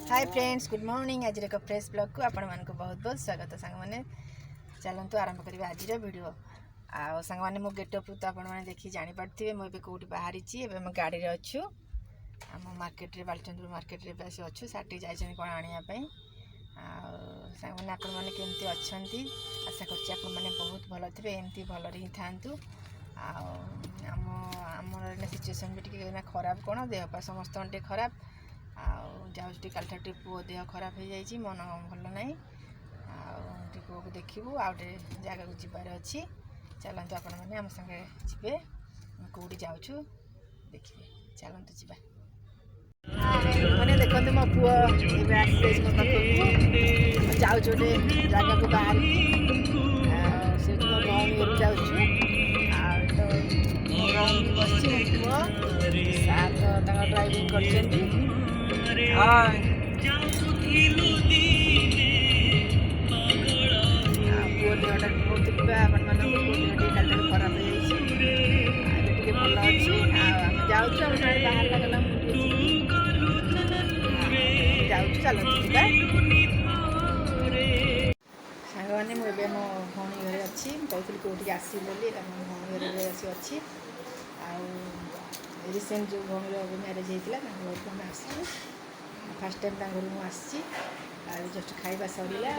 hi friends good morning आज एक fresh blog को आपण मानक बहुत बहुत स्वागत सांग मैंने चलतु आरंभ करिबा आज वीडियो आ सांग माने मो गेटअप तो आपण माने देखि जानि पड़थिबे मो एबे कोठी बाहरी छि एबे हम गाड़ी रे अछु हम मार्केट रे बालचंद्र मार्केट रे बस अछु साटी जाय छन कोन आनिया पई आ सांग माने आपण माने केमती अछंती आशा करछि आपण माने बहुत भलो थिबे एमती भलो रे थांतु आ हमर सिचुएशन भी टिके ना खराब कोन देह पा समस्त अंटे खराब जाऊँ काल पुओ देह खराब हो जाए मन भल ना पुओ को देखू आउटे जगह को जबार अच्छी चलतु आपण मैंने आम संगे जी कौटी जाऊँ देखिए चलतु जी मैंने देखते मो पुओ मो पाखक जाऊँ गोटे जगह को बाहर से मो भौणी जाऊँ बस पुओ सात ड्राइविंग कर पुओ देहटा कहते आपण मानक काल खराब हो भल अच्छी जाऊँ बाहर लगला जाऊँ चलती सांग मैंने मुझे मो भौणी घर अच्छी कहती कौटी आसि बोली भौणी घर अच्छी रिसेंट जो भौणी मैरेज होता है घर को आम आसू फास्ट टाइम घर को आसी जस्ट खाଇବା सरीला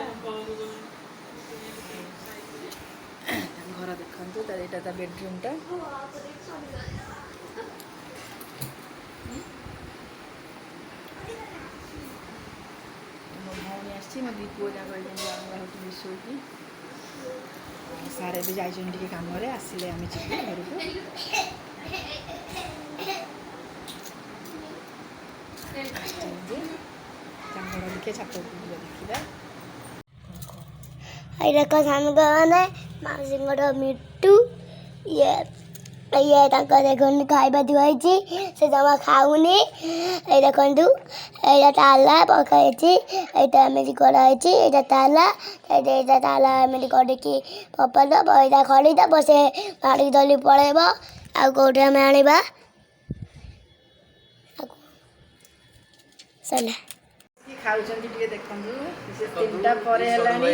घर देखु यहाँ बेडरूमटा मो भौणी आसी मो दी पुओ जाक मिसोकी सारे भी जाइए कम आसिले आम जी घर को देखो सामने मासिंगर मिट्टू ये ये देखो खाଇବା दिखाई से जमा खाऊनी ये देखु ये ताला पकाई ये कराई ये ताला ये ताला एमती करके पपल पैसा खरीद बसे माड़ी दली पड़ेब आ कौटे आम आने सला खाऊछन टिके देखंदु से तीनटा परे हलानी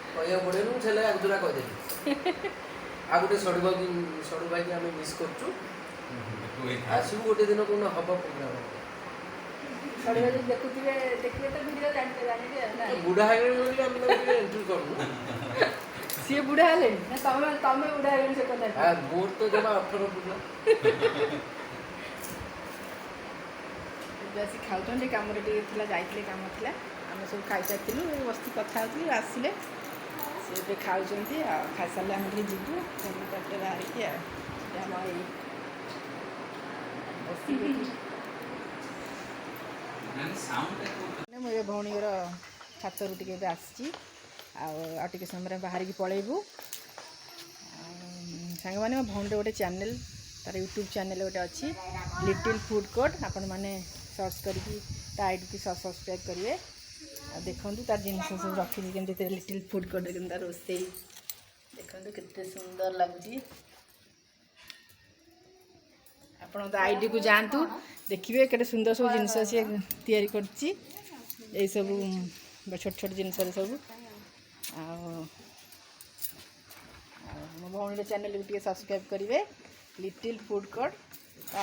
कहिया पड़ेनु छले आगुरा कह दे आ गोटे सडु भाई आम मिस करछु आसु गोटे दिन कोन हबा प्रोग्राम सडु भाई देखुथिबे देखबे तो वीडियो जानिबे ना बुढ़ा है बोली हम लोग एंट्री करनु सी बुढ़ा हले ना तमे बुढ़ा हले से कोन हां मोर तो जमा 18 बुढ़ा आसी खाऊँ कम जाइए कम थी आम सब खाई सारी बस कथा आसिले से खाऊँ खाई सारे आम जीवु कटे बाहर मुझे भौणी छात रू टे आसी आगे समय बाहर की पलैबू सांग मैंने मो भौणी गोटे चैनल तार यूट्यूब चैनल गोटे अच्छी लिटिल फूड कोर्ट आपण मैंने सर्च करके आईडी की सब्सक्राइब करेंगे देखो तार जिनस सब रखी केमती लिटिल फूड कोर्ट के रोसे देखो केते सुंदर लगुच आपण तो आईडी को जातु देखिए केते सुंदर सब जिनस सी तैयारी कर सब छोट छोट जिनस सब मो भौणी चैनल को सब्सक्राइब करेंगे little food court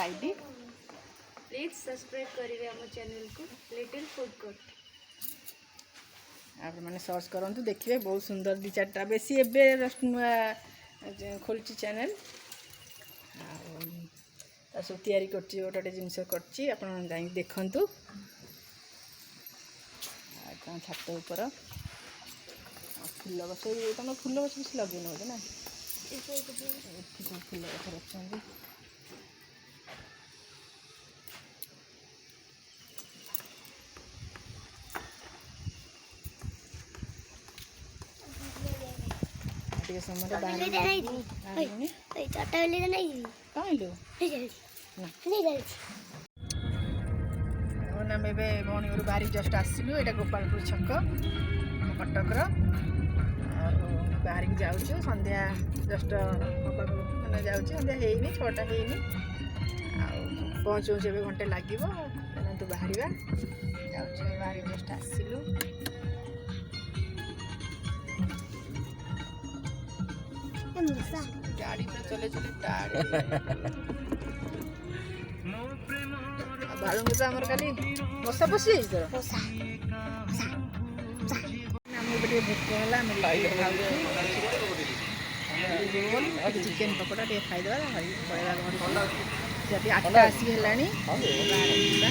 ID please subscribe करिवे हम चैनल को लिटिल फूड कोर्ट आप मैंने सर्च करंतु देखिए बहुत सुंदर दी चारटा बेसी एबे नुआ खोलची चैनल आ सब तैयारी करची गोटे जिनस करची आपण जाई देखंतु आ छात ऊपर फूल गछ तुम फूल गछ बेसी लगे न ना फूल गछ रखछन समय भौणी घर बाहर जस्ट आसलु यहाँ गोपालपुर छक कटक बाहर की जाऊँ संध्या जस्ट मैंने जाऊँ संध्या है 6टा है पहुँचू घंटे लगे ଘରୁ ବାହାରିବା ଯାଉଛୁ ବାହାରି ଜଷ୍ଟ ଆସିଲୁ ଗାଡ଼ି ତ ଚଲେଇ ଚଲେଇ ଟାୟାର୍ଡ ବାଳୁଙ୍ଗା ତ ଆମର କାଲି ମଶା ପଶିଯାଇଛି ତୋର ଆମକୁ ଏବେ ଟିକେ ଭୋକ ହେଲା ଆମେ ଖାଉଛୁ ରୋଲ୍ ଚିକେନ୍ ପକୋଡ଼ା ଟିକେ ଖାଇଦେବା ପଳେଇବା ଘରକୁ ଯଦି 8ଟା ଆସିକି ହେଲାଣି ଯିବା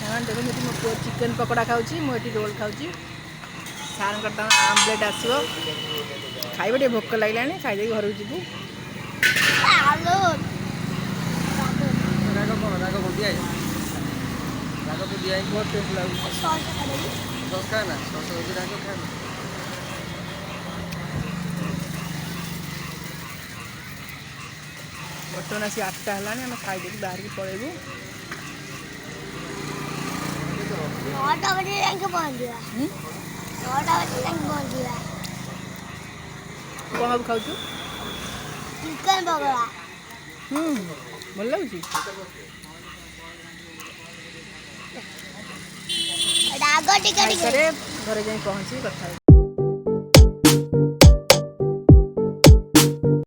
ଦେଖନ୍ତୁ ଏଠି ମୋ ପୁଅ ଚିକେନ୍ ପକୋଡ଼ା ଖାଉଛି ମୁଁ ଏଠି ରୋଲ୍ ଖାଉଛି ସାର୍ଙ୍କର ତାଙ୍କ ଆମ୍ଲେଟ୍ ଆସିବ ଖାଇବ ଟିକେ ଭୋକ ଲାଗିଲାଣି ଖାଇଦେଇକି ଘରକୁ ଯିବୁ ବର୍ତ୍ତମାନ ଆସି 8ଟା ହେଲାଣି ଆମେ ଖାଇଦେଇକି ବାହାରିକି ପଳେଇବୁ 9ଟା ବଜେ ଯାଇକି ପହଞ୍ଚିବା 9ଟା ବଜେ ଯାଇକି ପହଞ୍ଚିବା କ'ଣ ସବୁ ଖାଉଛୁ ଚିକେନ୍ ପକୋଡ଼ା ଭଲ ଲାଗୁଛି ରାଗ ଟିକେ ଟିକେ ଘରେ ଯାଇ ପହଞ୍ଚି କଥା